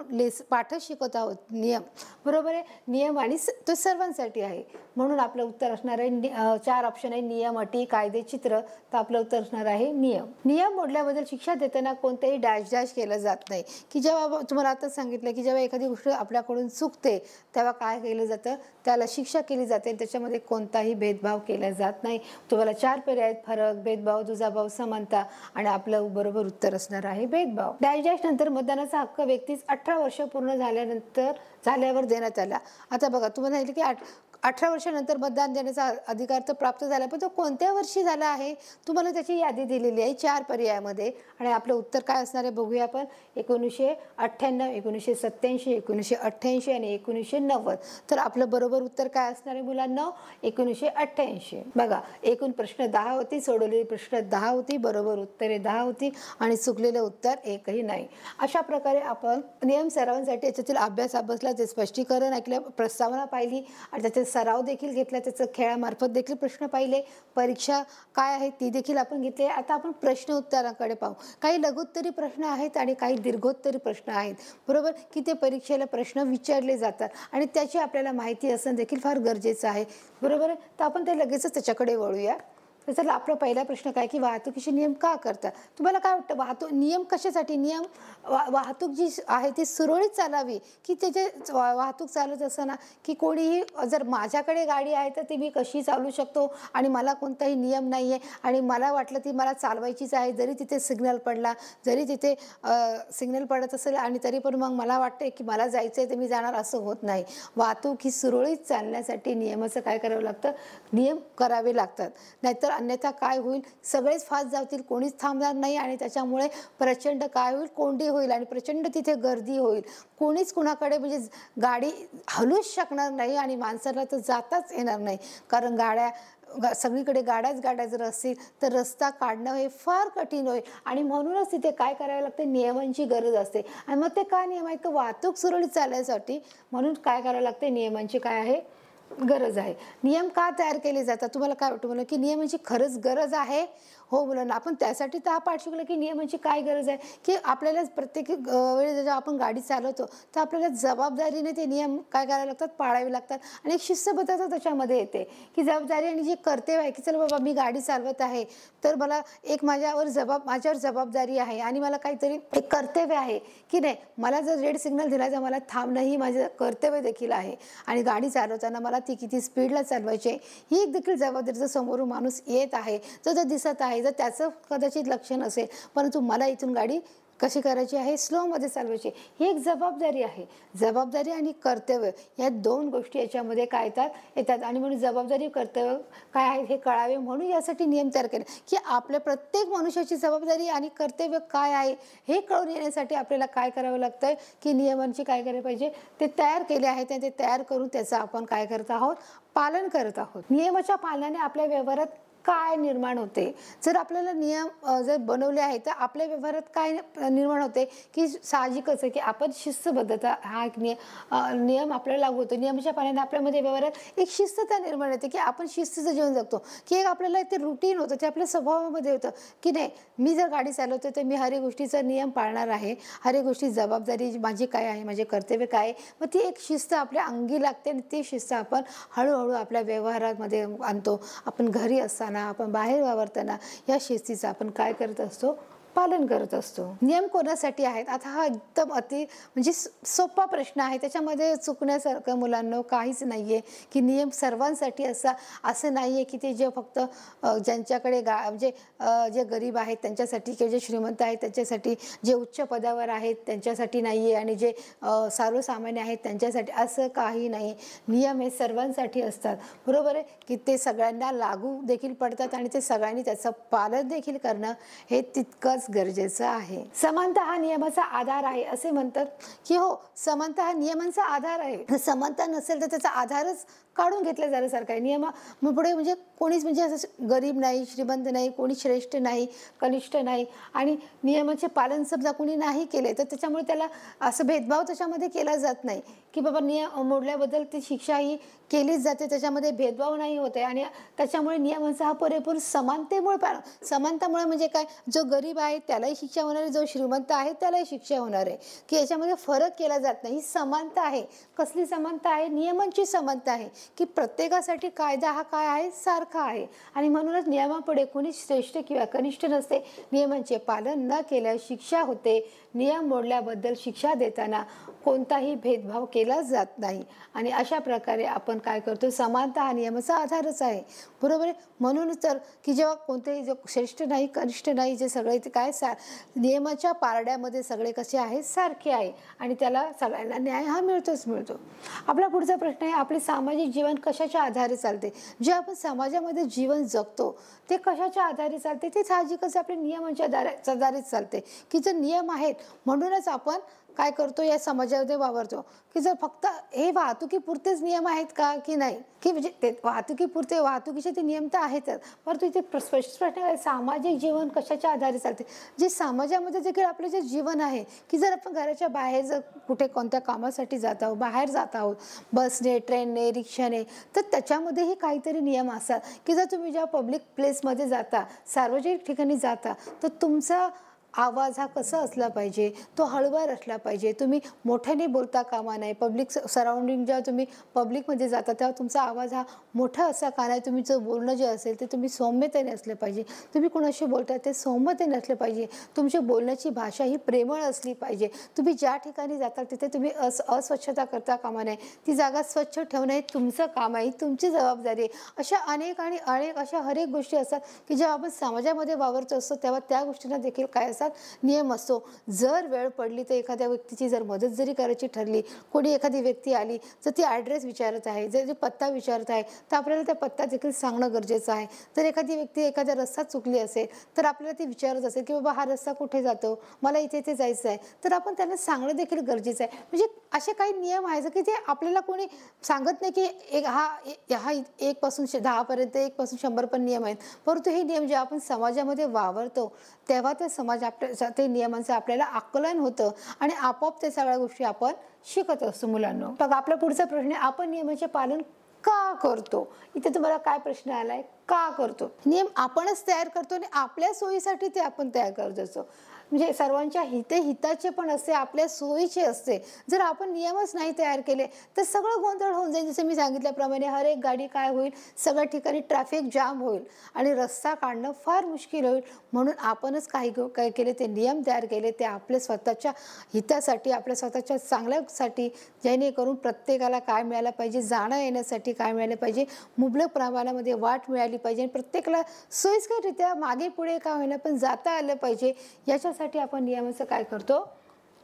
पाठच शिकवत आहोत, नियम. बरोबर आहे. नियम, आणि तो सर्वांसाठी आहे. म्हणून आपलं उत्तर असणार आहे 4 ऑप्शन आहे, नियम, अटी, कायदे, चित्र. तर आपलं उत्तर असणार आहे नियम. नियम मोडल्याबद्दल शिक्षा देताना कोणतेही डॅश डॅश केलं जात नाही. की जेव्हा तुम्हाला आता सांगितलं की जेव्हा एखादी गोष्ट आपल्याकडून चुकते तेव्हा काय केलं जातं? त्याला शिक्षा केली जाते. त्याच्यामध्ये कोणताही भेदभाव केला जात नाही. तुम्हाला 4 पर्याय आहेत, फरक, भेदभाव, दुजाभाव, समानता, आणि आपलं बरोबर उत्तर असणार आहे भेदभाव. डॅश डॅश नंतर मतदानाचा हक्क व्यक्तीस 18 वर्ष पूर्ण झाल्यावर देण्यात आला. आता बघा, तुम्हाला सांगितलं की 18 वर्षानंतर मतदान देण्याचा अधिकार तर प्राप्त झाला, पण तो कोणत्या वर्षी झाला आहे? तुम्हाला त्याची यादी दिलेली आहे 4 पर्यायामध्ये, आणि आपलं उत्तर काय असणार आहे बघूया आपण. 1998, 1987, 1988 आणि 1990. तर आपलं बरोबर उत्तर काय असणार आहे मुलांना? 1988. बघा, एकूण प्रश्न 10 होती, सोडवलेली प्रश्न 10 होती, बरोबर उत्तरे 10 होती, आणि चुकलेलं उत्तर एकही नाही. अशा प्रकारे आपण नियम सरावांसाठी याच्यातील अभ्यास अभ्यासला, ते स्पष्टीकरण ऐकलं, प्रस्तावना पाहिली, आणि त्याचे सराव देखील घेतला, त्याचं खेळामार्फत देखील प्रश्न पाहिले, परीक्षा काय आहे ती देखील आपण घेतली. आता आपण प्रश्न उत्तराकडे पाहू. काही लघुत्तरी प्रश्न आहेत आणि काही दीर्घोत्तरी प्रश्न आहेत. बरोबर, की ते परीक्षेला प्रश्न विचारले जातात, आणि त्याची आपल्याला माहिती असणं देखील फार गरजेचं आहे. बरोबर आहे. तर आपण ते लगेचच त्याच्याकडे वळूया. तर चला, आपला पहिला प्रश्न काय, की वाहतुकीचे नियम का करतात? तुम्हाला काय वाटतं? नियम कशासाठी? नियम वाहतूक जी आहे ती सुरळीत चालावी, की त्याचे वाहतूक चालत असताना की कोणीही, जर माझ्याकडे गाडी आहे तर ती मी कशी चालू शकतो, आणि मला कोणताही नियम नाही आहे, आणि मला वाटलं ती मला चालवायचीच आहे, जरी तिथे सिग्नल पडत असेल, आणि तरी पण मग मला वाटते की मला जायचं आहे तर मी जाणार, असं होत नाही. वाहतूक ही सुरळीत चालण्यासाठी नियमाचं काय करावं लागतं? नियम करावे लागतात. नाहीतर अन्यथा काय होईल? सगळेच फास्ट जातील, कोणीच थांबणार नाही, आणि त्याच्यामुळे प्रचंड काय होईल? कोंडी होईल, आणि प्रचंड तिथे गर्दी होईल. कोणीच कुणाकडे म्हणजे गाडी हलूच शकणार नाही, आणि माणसाला तर जाताच येणार नाही. कारण सगळीकडे गाड्याच जर असतील तर रस्ता काढणं हे फार कठीण होईल, आणि म्हणूनच तिथे काय करावं लागते? नियमांची गरज असते. आणि मग ते काय नियम आहेत? तर वाहतूक सुरळीत चालण्यासाठी म्हणून काय करावं लागते? नियमांची काय आहे? गरज आहे. नियम का तयार केले जातात? तुम्हाला काय वाटतं मला, की नियमांची खरंच गरज आहे? हो मुलांना, आपण त्यासाठी तर हा पाठ शिकलो की नियमांची काय गरज आहे, की आपल्याला प्रत्येक वेळेस जेव्हा आपण गाडी चालवतो तर आपल्याला जबाबदारीने ते नियम काय करावे लागतात? पाळावे लागतात, आणि एक शिस्तबद्धता त्याच्यामध्ये येते, की जबाबदारी आणि जे कर्तव्य आहे, की चल बाबा मी गाडी चालवत आहे तर मला एक माझ्यावर जबाबदारी आहे, आणि मला काहीतरी एक कर्तव्य आहे, की नाही, मला जर रेड सिग्नल दिला तर मला थांबणं ही माझं कर्तव्य देखील आहे, आणि गाडी चालवताना मला ती किती स्पीडला चालवायची ही एक देखील जबाबदारीचा समोरून माणूस येत आहे, जो दिसत आहे, जर त्याचं कदाचित लक्ष नसेल, परंतु मला इथून गाडी कशी करायची आहे, स्लोमध्ये चालवायची. ही एक जबाबदारी आहे. जबाबदारी आणि कर्तव्य या दोन गोष्टी याच्यामध्ये काय येतात आणि म्हणून जबाबदारी कर्तव्य काय आहे हे कळावे म्हणून यासाठी नियम तयार केले, की आपल्या प्रत्येक मनुष्याची जबाबदारी आणि कर्तव्य काय आहे हे कळून येण्यासाठी आपल्याला काय करावं लागतंय, की नियमांची काय करायला पाहिजे ते तयार केले आहेत आणि ते तयार करून त्याचं आपण काय करत आहोत, पालन करत आहोत. नियमाच्या पालनाने आपल्या व्यवहारात काय निर्माण होते. जर आपल्याला नियम जर बनवले आहेत तर आपल्या व्यवहारात काय निर्माण होते, की साहजिकच आहे की आपण शिस्तबद्धता हा एक नियम आपल्याला लागू होतो. नियमाच्या पालनाने आपल्यामध्ये व्यवहारात एक शिस्तता निर्माण होते, की आपण शिस्तीचं जीवन जगतो, की एक आपल्याला ते रुटीन होतं, ते आपल्या स्वभावामध्ये होतं, की नाही मी जर गाडी चालवते तर मी हर एक गोष्टीचा नियम पाळणार आहे, हर एक गोष्टी जबाबदारी माझी काय आहे, माझे कर्तव्य काय आहे. मग ती एक शिस्त आपल्या अंगी लागते आणि ती शिस्त आपण हळूहळू आपल्या व्यवहारामध्ये आणतो. आपण घरी असताना आपण बाहेर वावरताना या शिस्तीचं आपण काय करत असतो, पालन करत असतो. नियम कोणासाठी आहेत, आता हा एकदम म्हणजे सोपा प्रश्न आहे. त्याच्यामध्ये चुकण्यासारखं मुलांना काहीच नाहीये, की नियम सर्वांसाठी असं नाहीये की ते जे फक्त ज्यांच्याकडे म्हणजे जे गरीब आहेत त्यांच्यासाठी किंवा जे श्रीमंत आहेत त्यांच्यासाठी, जे उच्च पदावर आहेत त्यांच्यासाठी नाहीये आणि जे सर्वसामान्य आहेत त्यांच्यासाठी, असं काही नाही. नियम हे सर्वांसाठी असतात, बरोबर आहे, की ते सगळ्यांना लागू देखील पडतात आणि ते सगळ्यांनी त्याचं पालन देखील करणं हे तितकंच गरजेचं आहे. समानता हा नियमाचा आधार आहे असे म्हणतात, की हो समानता हा नियमांचा आधार आहे. समानता नसेल तर त्याचा आधारच काढून घेतला जाण्यासारखा आहे. नियम पुढे म्हणजे कोणीच म्हणजे असं गरीब नाही, श्रीमंत नाही, कोणी श्रेष्ठ नाही, कनिष्ठ नाही आणि नियमाचे पालन समजा कोणी नाही केले तर त्याच्यामुळे त्याला असं भेदभाव त्याच्यामध्ये केला जात नाही, की बाबा नियम मोडल्याबद्दल ती शिक्षा ही केलीच जाते, त्याच्यामध्ये भेदभाव नाही होते आणि त्याच्यामुळे नियमांचा हा परिपूर्ण समानतामुळे म्हणजे काय, जो गरीब आहे त्यालाही शिक्षा होणार आहे, जो श्रीमंत आहे त्यालाही शिक्षा होणार आहे, की याच्यामध्ये फरक केला जात नाही. ही समानता आहे. कसली समानता आहे, नियमांची समानता आहे, की प्रत्येकासाठी कायदा हा काय आहे, सारखा आहे आणि म्हणूनच नियमापुढे कोणी श्रेष्ठ किंवा कनिष्ठ नसते. नियमांचे पालन न केल्यास शिक्षा होते. नियम मोडल्याबद्दल शिक्षा देताना कोणताही भेदभाव केला जात नाही आणि अशा प्रकारे आपण काय करतो, समानता हा नियमाचा आधारच आहे, बरोबर आहे. म्हणूनच तर की जेव्हा कोणतेही जो श्रेष्ठ नाही कनिष्ठ नाही, जे सगळे ते काय नियमाच्या पारड्यामध्ये सगळे कसे आहेत, सारखे आहे आणि त्याला सगळ्यांना न्याय हा मिळतो. आपला पुढचा प्रश्न आहे, आपले सामाजिक जीवन कशाच्या आधारे चालते. जे आपण समाजामध्ये जीवन जगतो ते कशाच्या आधारे चालते, ते साहजिकच आपल्या नियमांच्या आधारेच चालते, की जर नियम आहेत म्हणूनच आपण काय करतो, या समाजामध्ये वावरतो. की जर फक्त हे वाहतुकीपुरतेच नियम आहेत का, की नाही, की म्हणजे ते वाहतुकीचे ते नियम तर आहेतच, परंतु इथे स्पष्ट प्रश्न आहे, सामाजिक जीवन कशाच्या आधारे चालते. जे समाजामध्ये देखील आपलं जे जीवन आहे, की जर आपण घराच्या बाहेर जर कुठे कोणत्या कामासाठी जात आहोत, बाहेर जात आहोत बसने, ट्रेनने, रिक्षाने, तर त्याच्यामध्येही काहीतरी नियम असतात, की जर तुम्ही जेव्हा पब्लिक प्लेसमध्ये जाता, सार्वजनिक ठिकाणी जाता, तर तुमचा आवाज हा कसा असला पाहिजे, तो हळूवार असला पाहिजे. तुम्ही मोठ्याने बोलता कामा नये. पब्लिक सराउंडिंग जेव्हा तुम्ही पब्लिकमध्ये जाता तेव्हा तुमचा आवाज हा मोठा असा का नाही. तुमचं बोलणं जे असेल ते तुम्ही सौम्यतेने असलं पाहिजे. तुम्ही कोणाशी बोलताय ते सौम्यतेने असलं पाहिजे. तुमची बोलण्याची भाषा ही प्रेमळ असली पाहिजे. तुम्ही ज्या ठिकाणी जाता तिथे तुम्ही अस्वच्छता करता कामा नये. ती जागा स्वच्छ ठेवणं हे तुमचं काम आहे, तुमची जबाबदारी आहे. अशा अनेक अशा हर एक गोष्टी असतात की जेव्हा आपण समाजामध्ये वावरतो असतो तेव्हा त्या गोष्टींना देखील काय असतात, नियम असतो. जर वेळ पडली तर एखाद्या व्यक्तीची जर मदत जरी करायची ठरली, कोणी एखादी व्यक्ती आली जर ती ॲड्रेस विचारत आहे, जर पत्ता विचारत आहे तर आपल्याला त्या पत्ता देखील सांगणं गरजेचं आहे. जर एखादी व्यक्ती एखादा रस्ता चुकली असेल तर आपल्याला ती विचारत असेल की बाबा हा रस्ता कुठे जातो, मला इथे जायचं आहे, तर आपण त्यांना सांगणं देखील गरजेचं आहे. म्हणजे असे काही नियम आहेत की ते आपल्याला कोणी सांगत नाही की हा 1 पासून 10 पर्यंत 1 पासून 100 पण नियम आहेत, परंतु हे नियम जेव्हा आपण समाजामध्ये वावरतो तेव्हा ते समाज ते नियमांचं आपल्याला आकलन होतं आणि आपोआप ते सगळ्या गोष्टी आपण शिकत असतो मुलांना. बघा आपला पुढचा प्रश्न आहे, आपण नियमाचे पालन का करतो. इथे तुम्हाला काय प्रश्न आलाय, का करतो. नियम आपणच तयार करतो आणि आपल्या सोयीसाठी ते आपण तयार करत असतो. म्हणजे सर्वांच्या हिताचे पण असते, आपल्या सोयीचे असते. जर आपण नियमच नाही तयार केले तर सगळं गोंधळ होऊन जाईल. जसं मी सांगितल्याप्रमाणे हर एक गाडी काय होईल, सगळ्या ठिकाणी ट्रॅफिक जाम होईल आणि रस्ता काढणं फार मुश्किल होईल. म्हणून आपणच काय केले, ते नियम तयार केले, ते आपल्या स्वतःच्या हितासाठी, आपल्या स्वतःच्या चांगल्यासाठी, जेणेकरून प्रत्येकाला काय मिळालं पाहिजे, जाणं येण्यासाठी काय मिळालं पाहिजे, मुबलक प्रमाणामध्ये वाट मिळाली पाहिजे आणि प्रत्येकाला सोयीस्कररित्या मागे पुढे का होईना पण जाता आलं पाहिजे. याच्यासाठी त्यासाठी आपण नियमाचं काय करतो,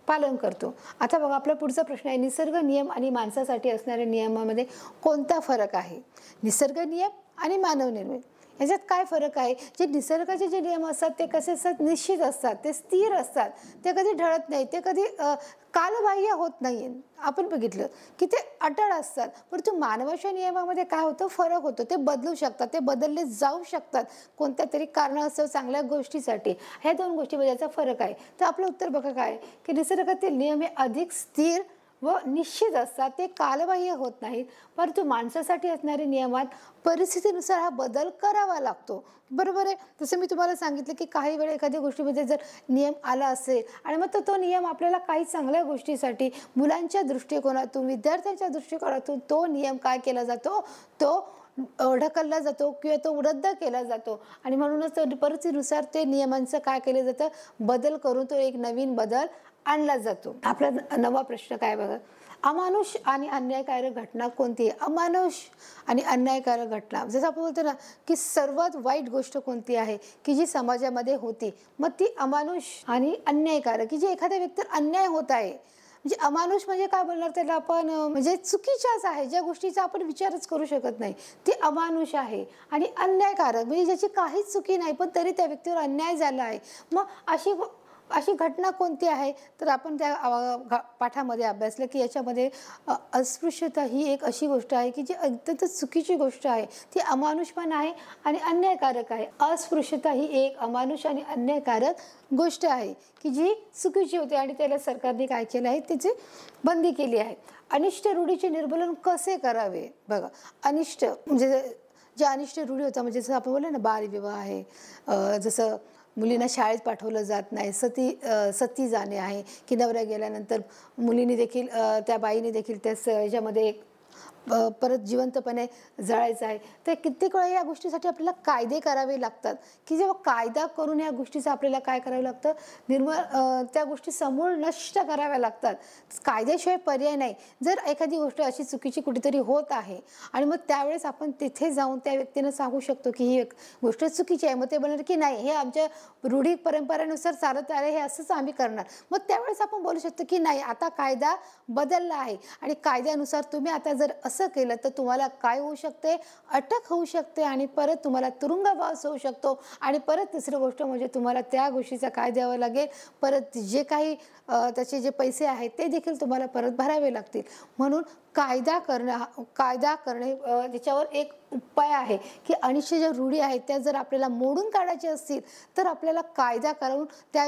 पालन करतो. आता बघा आपला पुढचा प्रश्न आहे, निसर्ग नियम आणि माणसासाठी असणाऱ्या नियमामध्ये कोणता फरक आहे? निसर्ग नियम आणि मानव निर्मित याच्यात काय फरक आहे? जे निसर्गाचे जे नियम असतात ते कसे असतात, निश्चित असतात, ते स्थिर असतात, ते कधी ढळत नाही, ते कधी कालबाह्य होत नाही. आपण बघितलं की ते अटळ असतात. परंतु मानवाच्या नियमामध्ये काय होतं, फरक होतो. ते बदलू शकतात, ते बदलले जाऊ शकतात कोणत्या तरी कारणास्तव, चांगल्या गोष्टीसाठी. ह्या दोन गोष्टीमध्ये याचा फरक आहे. तर आपलं उत्तर बघा काय, की निसर्गातील नियम हे अधिक स्थिर व निश्चित असतात, ते कालबाह्य होत नाहीत. परंतु माणसासाठी असणारे नियमात परिस्थितीनुसार हा बदल करावा लागतो. बरोबर आहे. जसं मी तुम्हाला सांगितलं की काही वेळा एखाद्या गोष्टीमध्ये जर नियम आला असेल आणि मग तो नियम आपल्याला काही चांगल्या गोष्टीसाठी, मुलांच्या दृष्टिकोनातून, विद्यार्थ्यांच्या दृष्टिकोनातून तो नियम काय केला जातो, तो ढकलला जातो किंवा तो रद्द केला जातो. आणि म्हणूनच परिस्थितीनुसार ते नियमांचं काय केलं जातं, बदल करून तो एक नवीन बदल आणला जातो. आपला नवा प्रश्न काय बघा, अमानुष आणि अन्यायकारक घटना कोणती आहे? अमानुष आणि अन्यायकारक घटना, जसं आपण बोलतो ना की सर्वात वाईट गोष्ट कोणती आहे की जी समाजामध्ये होती, मग ती अमानुष आणि अन्यायकारक, की जे एखाद्या व्यक्तीवर अन्याय होत आहे. म्हणजे अमानुष म्हणजे काय बोलणार त्याला आपण, म्हणजे चुकीच्याच आहे, ज्या गोष्टीचा आपण विचारच करू शकत नाही, ती अमानुष आहे. आणि अन्यायकारक म्हणजे ज्याची काहीच चुकी नाही पण तरी त्या व्यक्तीवर अन्याय झाला आहे. मग अशी घटना कोणती आहे? तर आपण त्या पाठामध्ये अभ्यासलं की याच्यामध्ये अस्पृश्यता ही एक अशी गोष्ट आहे की जी अत्यंत चुकीची गोष्ट आहे. ती अमानुष पण आहे आणि अन्यायकारक आहे. अस्पृश्यता ही एक अमानुष आणि अन्यायकारक गोष्ट आहे की जी चुकीची होती आणि त्याला सरकारने काय केलं आहे, त्याची बंदी केली आहे. अनिष्ट रूढीचे निर्मूलन कसे करावे? बघा, अनिष्ट म्हणजे ज्या अनिष्ट रूढी होत्या, म्हणजे जसं आपण बोललो ना, बालविवाह आहे, जसं मुलींना शाळेत पाठवलं जात नाही, सती जाणे आहे की नवरा गेल्यानंतर मुलीने देखील, त्या बाईने देखील त्या ह्याच्यामध्ये परत जिवंतपणे जळायचं आहे. तर कित्येक वेळा या गोष्टीसाठी आपल्याला कायदे करावे लागतात की जेव्हा कायदा करून या गोष्टीचं आपल्याला काय करावं लागतं, त्या गोष्टी समूळ नष्ट कराव्या लागतात. कायद्याशिवाय पर्याय नाही. जर एखादी गोष्ट अशी चुकीची कुठेतरी होत आहे आणि मग त्यावेळेस आपण तिथे जाऊन त्या व्यक्तीनं सांगू शकतो की ही गोष्ट चुकीची आहे, मग ते बोलणार की नाही, हे आमच्या रूढी परंपरेनुसार चालत आले, हे असंच आम्ही करणार. मग त्यावेळेस आपण बोलू शकतो की नाही, आता कायदा बदलला आहे आणि कायद्यानुसार तुम्ही आता जर असं केलं तर तुम्हाला काय होऊ शकते, अटक होऊ शकते आणि परत तुम्हाला तुरुंगवास होऊ शकतो. आणि परत तिसरी गोष्ट म्हणजे तुम्हाला त्या गोष्टीचा काय द्यावं लागेल, परत जे काही त्याचे जे पैसे आहेत ते देखील तुम्हाला परत भरावे लागतील. म्हणून कायदा करणे त्याच्यावर एक उपाय आहे की अनिष्ट ज्या रूढी आहेत त्या जर आपल्याला मोडून काढायच्या असतील तर आपल्याला कायदा करून त्या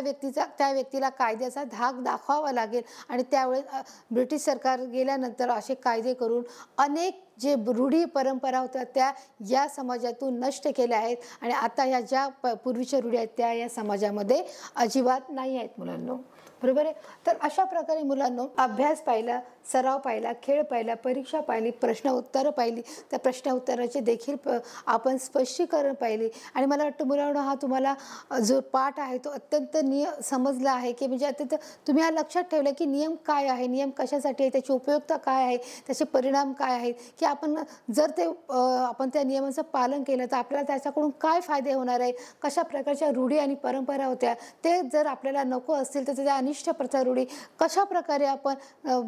व्यक्तीला कायद्याचा धाक दाखवावा लागेल. आणि त्यावेळेस ब्रिटिश सरकार गेल्यानंतर असे कायदे करून अनेक जे रूढी परंपरा होत्या त्या या समाजातून नष्ट केल्या आहेत. आणि आता ह्या ज्या पूर्वीच्या रूढी आहेत त्या या समाजामध्ये अजिबात नाही आहेत मुलांनो. बरोबर आहे. तर अशा प्रकारे मुलांनो अभ्यास पाहिला, सराव पाहिला, खेळ पाहिला, परीक्षा पाहिली, प्रश्न उत्तरं पाहिली, त्या प्रश्न उत्तराचे देखील आपण स्पष्टीकरण पाहिली. आणि मला वाटतं मुलांनो हा तुम्हाला जो पाठ आहे तो अत्यंत समजला आहे की म्हणजे अत्यंत तुम्ही हा लक्षात ठेवलं की नियम काय आहे, नियम कशासाठी आहे, त्याची उपयुक्तता काय आहे, त्याचे परिणाम काय आहेत, की आपण जर आपण त्या नियमाचं पालन केलं तर आपल्याला त्याच्याकडून काय फायदे होणार आहेत, कशा प्रकारच्या रूढी आणि परंपरा होत्या ते जर आपल्याला नको असतील तर त्या अनिष्ट प्रथा रूढी कशा प्रकारे आपण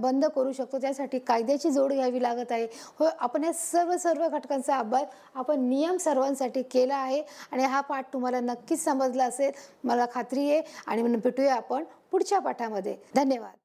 बंद करू शकतो, त्यासाठी कायद्याची जोड घ्यावी लागत आहे. हो, आपण या सर्व घटकांचा अभ्यास आपण नियम सर्वांसाठी केला आहे आणि हा पाठ तुम्हाला नक्कीच समजला असेल मला खात्री आहे. आणि भेटूया आपण पुढच्या पाठामध्ये. धन्यवाद.